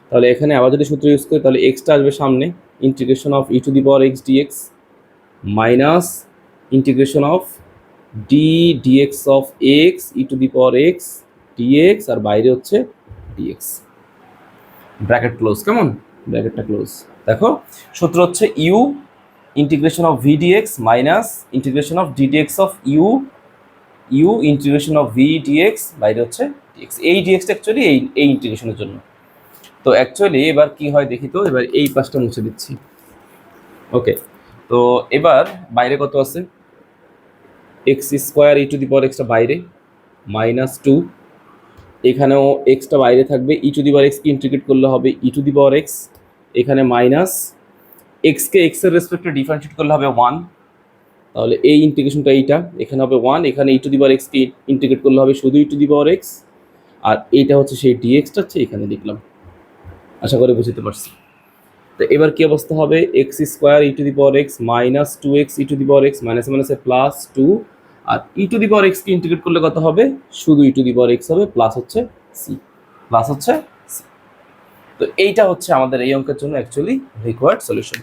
তাহলে এখানে আবার যদি সূত্র ইউজ করি তাহলে এক্সটা আসবে সামনে, integration of e to the power x dx minus integration of dx of x e to the power x dx আর বাইরে হচ্ছে ডিএক্স। ব্র্যাকেট ক্লোজ, কেমন? ব্র্যাকেটটা ক্লোজ। দেখো সূত্র হচ্ছে you integration of V dx minus integration of d dx of you integration of V dx বাইরে হচ্ছে ডিএক্স। এই ডিএক্সটা অ্যাকচুয়ালি এই ইন্টিগ্রেশনের জন্য। তো অ্যাকচুয়ালি এবার কি হয় দেখি তো, এবার এই পাশটা মুছে দিচ্ছি। ওকে, তো এবার বাইরে কত আছে, x square e to the power extra বাইরে মাইনাস 2, এখানেও এক্সটা বাইরে থাকবে, ই টু দি পাওয়ার এক্সকে ইন্টিগ্রেট করলে হবে e to the power x, এখানে মাইনাস এক্সকে এক্সের রেসপেক্টে ডিফারেন্সিয়েট করলে হবে 1, তাহলে এই ইন্টিগ্রেশনটা এইটা এখানে হবে 1, এখানে ই টু দি পাওয়ার এক্সকে ইন্টিগ্রেট করলে হবে শুধু e to the power x, আর এইটা হচ্ছে সেই ডিএক্সটা হচ্ছে এখানে লিখলাম। আশা করি বুঝতে পারছি। তো এবার কি অবস্থা হবে, x square e to the power x minus 2x e to the power x minus মাইনাসে প্লাস 2, আর ই টু দি পাওয়ার এক্সকে ইন্টিগ্রেট করলে কত হবে, শুধু e to the power x হবে প্লাস হচ্ছে সি। তো এইটা হচ্ছে আমাদের এই অঙ্কের জন্য অ্যাকচুয়ালি রিকোয়ার্ড সলিউশন।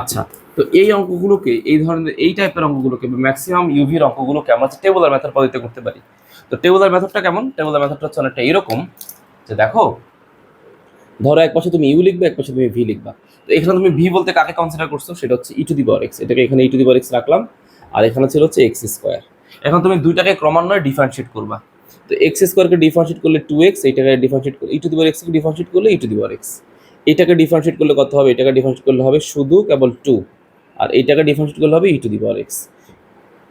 আচ্ছা, তো এই অঙ্কগুলোকে, এই ধরনের এই টাইপের অঙ্কগুলোকে ম্যাক্সিমাম ইউভির অঙ্কগুলোকে আমরা টেবুলার মেথড পদ্ধতিতে করতে পারি। তো টেবুলার মেথডটা কেমন, টেবুলার মেথডটা হচ্ছে অনেকটা এরকম যে দেখো, ধরো এক পাশে তুমি ইউ লিখবে, এক পাশে তুমি ভি লিখবা। তো এখানে তুমি ভি বলতে কাকে কনসিডার করছো, সেটা হচ্ছে e to the power x, এটাকে এখানে e to the power x রাখলাম, আর এখানে ছিল হচ্ছে এক্স স্কোয়ার। এখন তুমি দুইটাকে ক্রমান্বয়ে ডিফারেন্সিয়েট করবা। তো এক্স স্কোয়ারকে ডিফারেন্সিয়েট করলে 2x, এইটাকে ডিফারেন্সিয়েট করলে ই টু দি পাওয়ার এক্সকে ডিফারেন্সিয়েট করলে ই টু দি পাওয়ার এক্স, এটাকে ডিফারেন্সিয়েট করলে কত হবে, এটাকে ডিফারেন্সিয়েট করলে হবে শুধু কেবল 2, আর এইটাকে ডিফারেন্সিয়েট করলে হবে e to the power x,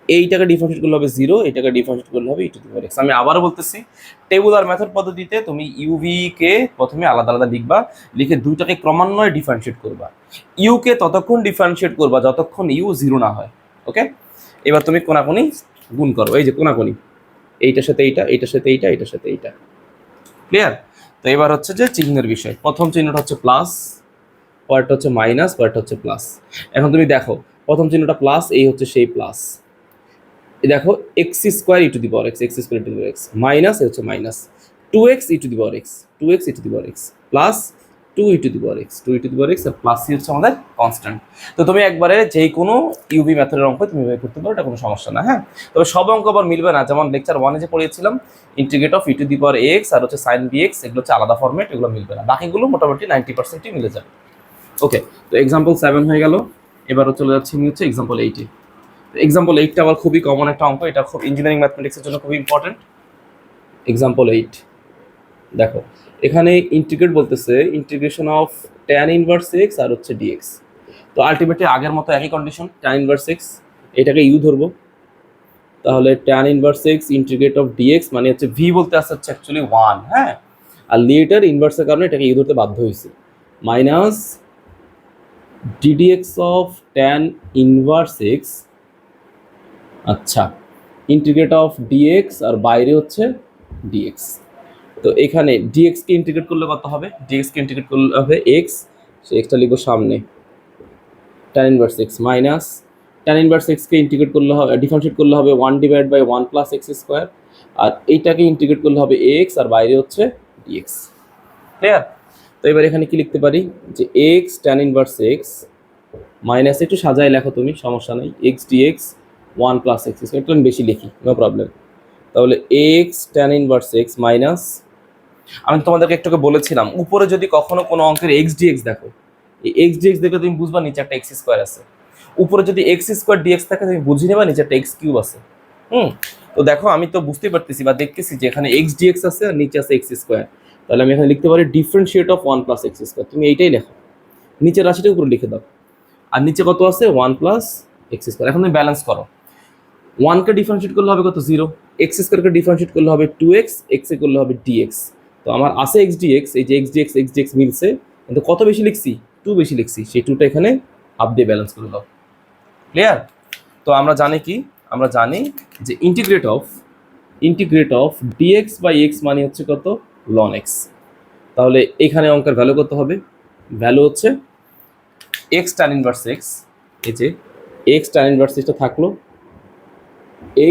এইটাকে ডিফারেন্সিয়েট করলে হবে 0, এটাকে ডিফারেন্সিয়েট করলে হবে e to the power x. আমি আবারও বলতেছি, টেবুলার মেথড পদ্ধতিতে তুমি ইউভি কে প্রথমে আলাদা আলাদা লিখবা, লিখে দুইটাকে ক্রমান্বয়ে ডিফারেন্সিয়েট করবা। ইউ কে ততক্ষণ ডিফারেন্সিয়েট করবা যতক্ষণ ইউ 0 না হয়। ওকে, এবার তুমি কোনাকুনি গুণ করো, এই যে কোনাকুনি, এইটার সাথে এইটা, এইটার সাথে এইটা, এইটার সাথে এইটা। ক্লিয়ার? তো এবার হচ্ছে যে চিহ্নের বিষয়, প্রথম চিহ্নটা হচ্ছে প্লাস, পরেরটা হচ্ছে মাইনাস, পরেরটা হচ্ছে প্লাস। এখন তুমি দেখো প্রথম চিহ্নটা প্লাস, এই হচ্ছে সেই প্লাস, দেখো x square e to the power x, x square e to the power x minus, এ হচ্ছে minus 2x e to the power x, 2x e to the power x plus 2 e to the power x, 2 e to the power x, আর plus c হচ্ছে আমাদের constant. তো তুমি একবারে যে কোনো ইউভি মেথডের অঙ্ক তুমি করতে পারো, এটা কোনো সমস্যা না। হ্যাঁ, তবে সব অঙ্ক আবার মিলবে না, যেমন লেকচার 1-এ যে পড়িয়েছিলাম integrate of e to the power x আর হচ্ছে সাইন বি এক্স, এগুলো হচ্ছে আলাদা ফর্মেট, এগুলো মিলবে না। বাকিগুলো মোটামুটি 90%ই মিলে যাবে। ওকে, তো এক্সাম্পল 7 হয়ে গেল। এবারও চলে যাচ্ছি আমি হচ্ছে এক্সাম্পল 8-এ। এক্সাম্পল 8টা আবার খুবই কমন একটা অঙ্ক, এটা খুব ইঞ্জিনিয়ারিং ম্যাথমেটিক্সের জন্য খুবই ইম্পর্টেন্ট। এক্সাম্পল 8 দেখো, এখানে ইন্টিগ্রেট বলতেছে integration of tan inverse x আর হচ্ছে dx। তো আলটিমেটলি আগের মতো একই কন্ডিশন, tan ইনভার্স x এটাকে ইউ ধরবো, তাহলে tan inverse x integrate of dx মানে হচ্ছে v বলতে আসছে হচ্ছে অ্যাকচুয়ালি 1, হ্যাঁ, আর লিটার ইনভার্সের কারণে এটাকে ইউ ধরতে বাধ্য হয়েছে, minus ddx of tan inverse x, আচ্ছা, ইন্টিগ্রেট অফ dx আর বাইরে হচ্ছে dx। তো এখানে dx কে ইন্টিগ্রেট করলে কত হবে, dx কে ইন্টিগ্রেট করলে হবে x, সো এক্সটা লিখবো সামনে, tan inverse x minus tan inverse x কে ইন্টিগ্রেট করলে হবে, ডিফারেন্সিয়েট করলে হবে 1 divide by 1 plus x square, আর এইটাকে ইন্টিগ্রেট করলে হবে x আর বাইরে হচ্ছে dx। ক্লিয়ার? তো এবার এখানে কি লিখতে পারি যে x tan inverse x minus, একটু সাজায় লেখো তুমি, সমস্যা নেই, x dx 1 plus x square, একটু আমি বেশি লিখি, নো প্রবলেম। তাহলে x tan inverse x minus, আমি তোমাদেরকে একটু বলেছিলাম উপরে যদি কখনো কোনো অঙ্কের x dx দেখো, এই x dx দেখলে তুমি বুঝবা নিচে একটা x স্কয়ার আছে, উপরে যদি x স্কয়ার dx থাকে তুমি বুঝে নেবা নিচে একটা x কিউব আছে। তো দেখো আমি তো বুঝতে পারতেছি বা দেখতেছি যে এখানে x dx আছে আর নিচে আছে x স্কয়ার, তাহলে আমি এখানে লিখতে পারি differentiate of 1 plus x square, তুমি এইটাই লেখো, নিচের রাশিটা উপরে লিখে দাও, আর নিচে কত আছে 1 প্লাস x স্কয়ার। এখন তুমি ব্যালেন্স করো, 1 কে ডিফারেন্সিয়েট করলে হবে কত 0, x স্কয়ারকে ডিফারেন্সিয়েট করলে হবে 2x, x এ করলে হবে dx। তো আমার আছে x dx, এই যে x dx মিলছে, কিন্তু কত বেশি লিখছি, 2 বেশি লিখছি, সেই 2টা এখানে হাফ দিয়ে ব্যালেন্স করে দাও। ক্লিয়ার? তো আমরা জানি কি, আমরা জানি যে integrate of dx by x মানে হচ্ছে কত ln x। তাহলে এখানে অঙ্কের ভ্যালু কত হবে, ভ্যালু হচ্ছে x tan ইনভার্স x, এই যে x tan ইনভার্স xটা থাকলো,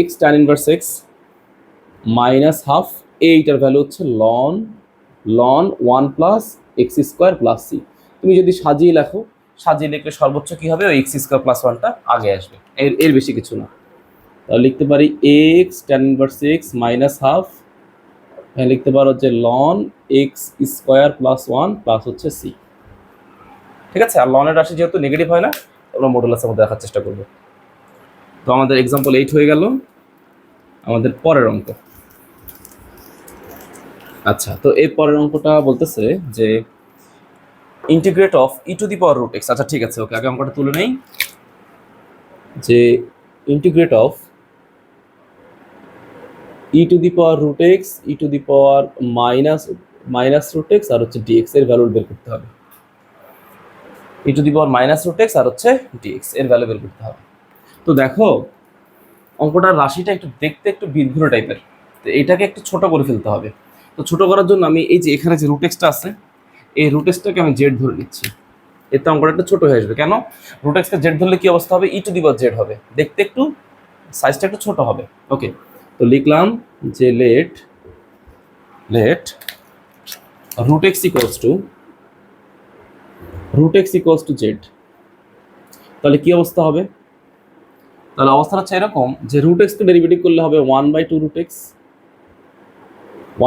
x tan inverse x minus half, এইটার ভ্যালু হচ্ছে ln 1 plus x square plus c. তুমি যদি সাজিয়ে লেখো, সাজিয়ে লিখলে সর্বোচ্চ কি হবে, ওই এক্স স্কোয়ার প্লাস 1টা আগে আসবে, এর বেশি কিছু না। তাহলে লিখতে পারি x tan inverse x minus half, লিখতে পারো যে ln x square plus 1 plus হচ্ছে সি। ঠিক আছে? আর লনের রাশি যেহেতু নেগেটিভ হয় না, আমরা মডুলাসের মধ্যে রাখার চেষ্টা করবো। তো আমাদের এক্সাম্পল 8 হয়ে গেল। আমাদের পরের অঙ্ক, আচ্ছা, তো এই পরের অঙ্কটা বলতেছে যে integrate of e to the power root x. আচ্ছা ঠিক আছে, ওকে, আগে অঙ্কটা তুলে নেই, যে integrate of e to the power root x, e to the power minus root x আর হচ্ছে ডিএক্স এর ভ্যালু বের করতে হবে। E to the power minus root x আর হচ্ছে ডিএক্স এর ভ্যালু বের করতে হবে। তো দেখো অঙ্কটার রাশিটা একটু দেখতে একটু বিদঘুরে টাইপের, তো এটাকে একটু ছোট করে ফেলতে হবে। তো ছোট করার জন্য আমি এই যে এখানে যে রুট এক্সটা আছে, এই রুট এক্সটাকে আমি জেড ধরে নিচ্ছি, এতে অঙ্কটা একটু ছোট হয়ে আসবে। কেন? রুট এক্সকে জেড ধরলে কি অবস্থা হবে, e to the power Z হবে, দেখতে একটু সাইজটা একটু ছোট হবে। ওকে, তো লিখলাম যে let root x equals to z. তাহলে কি অবস্থা হবে, তাহলে অবস্থা হচ্ছে এরকম যে রুট এক্সকে ডেরিভেটিভ করলে হবে 1/2 রুট এক্স,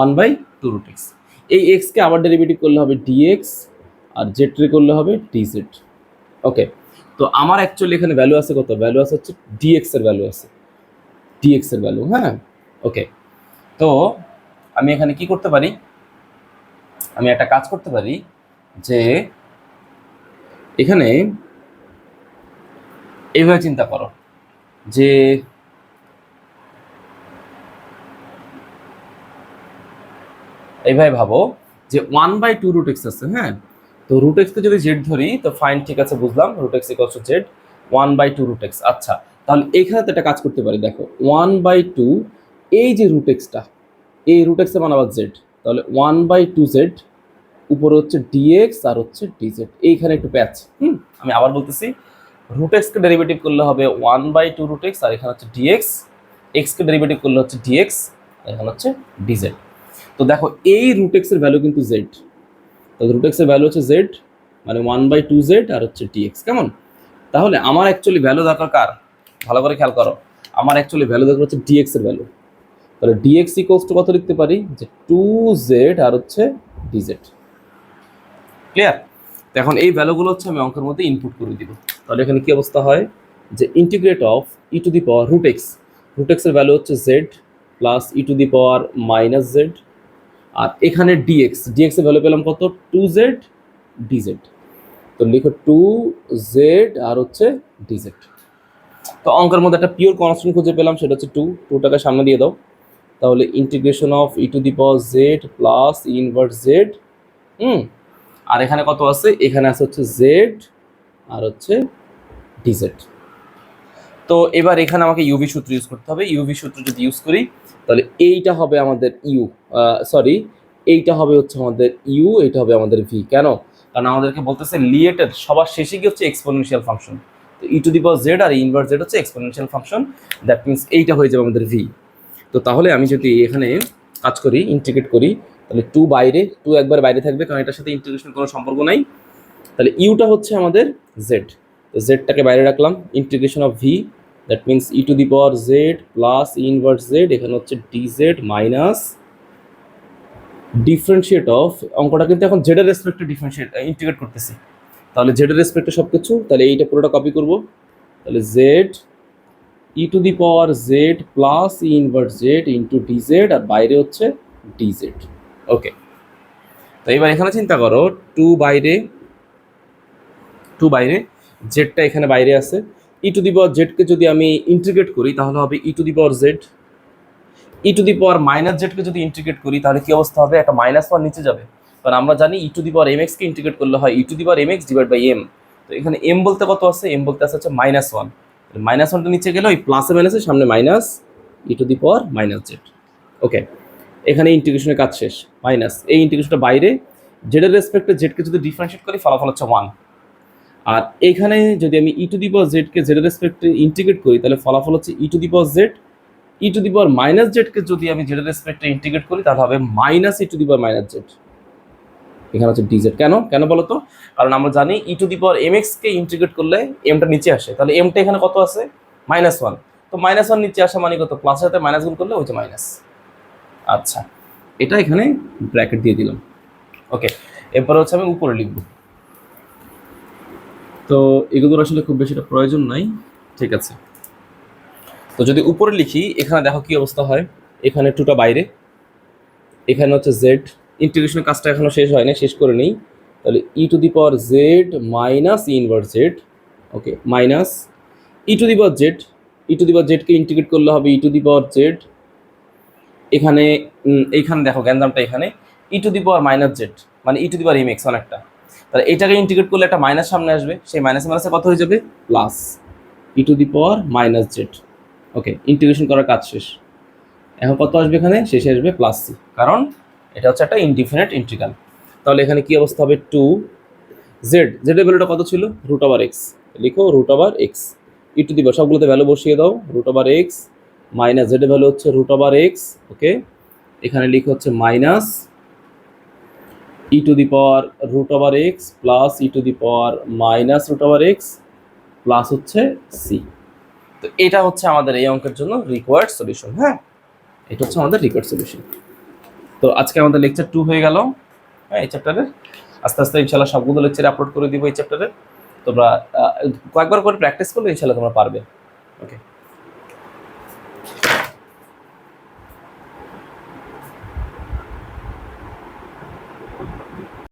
1/2 রুট এক্স। এই এক্সকে আবার ডেরিভেটিভ করলে হবে ডিএক্স, আর জেড রে করলে হবে ডিজেড। ওকে, তো আমার অ্যাকচুয়ালি এখানে ভ্যালু আছে কত, ভ্যালু আছে হচ্ছে ডিএক্স এর ভ্যালু আছে, ডিএক্স এর ভ্যালু, হ্যাঁ। ওকে, তো আমি এখানে কি করতে পারি, আমি একটা কাজ করতে পারি যে এখানে এইভাবে চিন্তা করো যে এইভাবে ভাবো যে 1/2 রুট এক্স আছে, হ্যাঁ। তো রুট এক্সকে যদি জেড ধরি তো ফাইন, ঠিক আছে, বুঝলাম, root x equals to z, 1/2 root x. আচ্ছা, তাহলে এখানে তো একটা কাজ করতে পারি, দেখো 1/2, এই যে রুট এক্সটা, এই রুট এক্সে বানাবার জেড, তাহলে 1/2 জেড, উপরে হচ্ছে ডিএক্স আর হচ্ছে ডিজেড। এইখানে একটু প্যাচ, আমি আবার বলতেছি, রুট এক্সকে ডেরিভেটিভ করলে হবে 1/2 রুট এক্স, আর এখানে হচ্ছে ডিএক্স, এক্সকে ডেরিভেটিভ করলে হচ্ছে ডিএক্স, এখানে হচ্ছে ডিজেড। তো দেখো এই রুট এক্স এর ভ্যালু কিন্তু জেড, তাহলে রুট এক্স এর ভ্যালু হচ্ছে জেড, মানে 1/2 জেড আর হচ্ছে ডিএক্স। কেমন? তাহলে আমার অ্যাকচুয়ালি ভ্যালু দরকার কার, ভালো করে খেয়াল করো, আমার অ্যাকচুয়ালি ভ্যালু দরকার হচ্ছে ডিএক্স এর ভ্যালু। তাহলে ডিএক্স ইকুয়ালস টু কত লিখতে পারি, যে 2z আর হচ্ছে ডিজেড। ক্লিয়ার? তো এখন এই ভ্যালুগুলো হচ্ছে আমি অঙ্কের মধ্যে ইনপুট করে দিব। তাহলে এখানে কি অবস্থা হয়, যে integrate of e to the power root এক্সের ভ্যালু হচ্ছে z plus e to the power minus z, আর এখানে ডিএক্স এর ভ্যালু পেলাম কত, 2z dz। তো লিখো 2z আর হচ্ছে dz। তো অঙ্কের মধ্যে একটা পিওর কনস্ট্যান্ট খুঁজে পেলাম, সেটা হচ্ছে 2টাকে সামনে দিয়ে দাও, তাহলে integration of e to the power z plus inverse z. আর এখানে কত আছে, এখানে আছে হচ্ছে জেড আর হচ্ছে ডিজেড। তো এবার এখানে আমাকে ইউভি সূত্র ইউজ করতে হবে। ইউভি সূত্র যদি ইউজ করি তাহলে এইটা হবে আমাদের এইটা হবে হচ্ছে আমাদের ইউ, এইটা হবে আমাদের ভি। কেন? কারণ আমাদেরকে বলতেছে লিয়েটের সবার শেষে কি হচ্ছে এক্সপোনেনশিয়াল ফাংশন। তো e to the power z আর ইনভার্স জেড হচ্ছে এক্সপোনেনশিয়াল ফাংশন, দ্যাট মিনস এইটা হয়ে যাবে আমাদের ভি। তো তাহলে আমি যদি এখানে কাজ করি, ইন্টিগ্রেট করি, তাহলে 2 বাইরে, 2 একবার বাইরে থাকবে কারণ এটার সাথে ইন্টিগ্রেশন কোনো সম্পর্ক নাই। তাহলে ইউটা হচ্ছে আমাদের জেড, তো জেডটাকে বাইরে রাখলাম, integration of V, that means E to the power z plus inverse Z, এখানে হচ্ছে ডিজেড মাইনাস ডিফারেন্সিয়েট অফ, অঙ্কটা কিন্তু এখন জেডের রেসপেক্টে ইন্টিগ্রেট করতেছি, তাহলে জেডের রেসপেক্টে সব কিছু, তাহলে এইটা পুরোটা কপি করব, তাহলে z e to the power z plus inverse z into dz, আর বাইরে হচ্ছে ডিজেড। ওকে, তো এবার এখানে চিন্তা করো, 2 বাইরে, জেডটা এখানে বাইরে আছে, ই টু দি পাওয়ার জেডকে যদি আমি ইন্টিগ্রেট করি তাহলে হবে e to the power z, e to the power minus জেডকে যদি ইন্টিগ্রেট করি তাহলে কি অবস্থা হবে, একটা -1 নিচে যাবে, কারণ আমরা জানি e to the power m এক্সকে ইন্টিগ্রেট করলে হয় e to the power m x divide by m. তো এখানে এম বলতে কত আছে, এম বলতে আছে হচ্ছে -1, -1টা নিচে গেলে ওই প্লাসে মাইনাসে সামনে minus e to the power minus z. Okay, এখানে ইন্টিগ্রেশনের কাজ শেষ, মাইনাস এই ইন্টিগ্রেশনটা বাইরে, জেডের রেসপেক্টে জেডকে যদি ডিফারেন্সিয়েট করি ফলাফল হচ্ছে 1, আর এখানে যদি আমি ই টু দি পাওয়ার জেডকে জেডের রেসপেক্টে ইন্টিগ্রেট করি তাহলে ফলাফল হচ্ছে e to the power z, e to the power minus জেডকে যদি আমি জেডের রেসপেক্টে ইন্টিগ্রেট করি তাহলে হবে minus e to the power minus z, এখানে হচ্ছে ডিজেড। কেন বলো তো, কারণ আমরা জানি e to the power m এক্সকে ইন্টিগ্রেট করলে এমটা নিচে আসে, তাহলে এমটা এখানে কত আছে, -1, তো -1 নিচে আসা মানে কত, প্লাসের সাথে মাইনাস গুণ করলে ওই যে মাইনাস। আচ্ছা, এটা এখানে ব্র্যাকেট দিয়ে দিলাম। ওকে, এরপরে হচ্ছে আমি উপরে লিখব, তো এগুলোর আসলে খুব বেশিটা প্রয়োজন নাই, ঠিক আছে। তো যদি উপরে লিখি, এখানে দেখো কি অবস্থা হয়, এখানে 2টা বাইরে, এখানে হচ্ছে জেড, ইন্টিগ্রেশনের কাজটা এখনো শেষ হয়নি, শেষ করে নিই, তাহলে e to the power z minus inverse z, okay, minus e to the power z, e to the power জেডকে ইন্টিগ্রেট করলে হবে e to the power Z, এখানে এইখানে দেখো গ্যান্দামটা, এখানে e to the power minus z মানে e to the power m x অনেকটা, তাহলে এটাকে ইন্টিগ্রেট করলে একটা মাইনাস সামনে আসবে, সেই মাইনাসে মাইনাসে কত হয়ে যাবে, plus e to the power minus z. Okay, integration করার কাজ শেষ, এখন কত আসবে, এখানে শেষে আসবে প্লাস সি, কারণ এটা হচ্ছে একটা ইনডিফিনিট ইন্টিগ্রাল। তাহলে এখানে কি অবস্থা হবে, 2 জেডের ভ্যালুটা কত ছিল, √x, লিখো √x, ই টু দি পাওয়ার সবগুলোতে ভ্যালু বসিয়ে দাও, √x মাইনাস জেডের ভ্যালু হচ্ছে √x, ওকে, এখানে লিখো হচ্ছে minus e to the power √x plus e to the power minus √x plus হচ্ছে সি। তো এটা হচ্ছে আমাদের এই অঙ্কের জন্য রিকোয়ার্ড সলিউশন। হ্যাঁ, এটা হচ্ছে আমাদের রিকোয়ার্ড সলিউশন। তো আজকে আমাদের লেকচার 2 হয়ে গেল, হ্যাঁ, এই চ্যাপ্টারে আস্তে আস্তে ইনশাল্লাহ সবগুলো লেকচারে আপলোড করে দিব এই চ্যাপ্টারে। তোমরা কয়েকবার করে প্র্যাকটিস করলে ইনশাল্লাহ তোমরা পারবে। ওকে।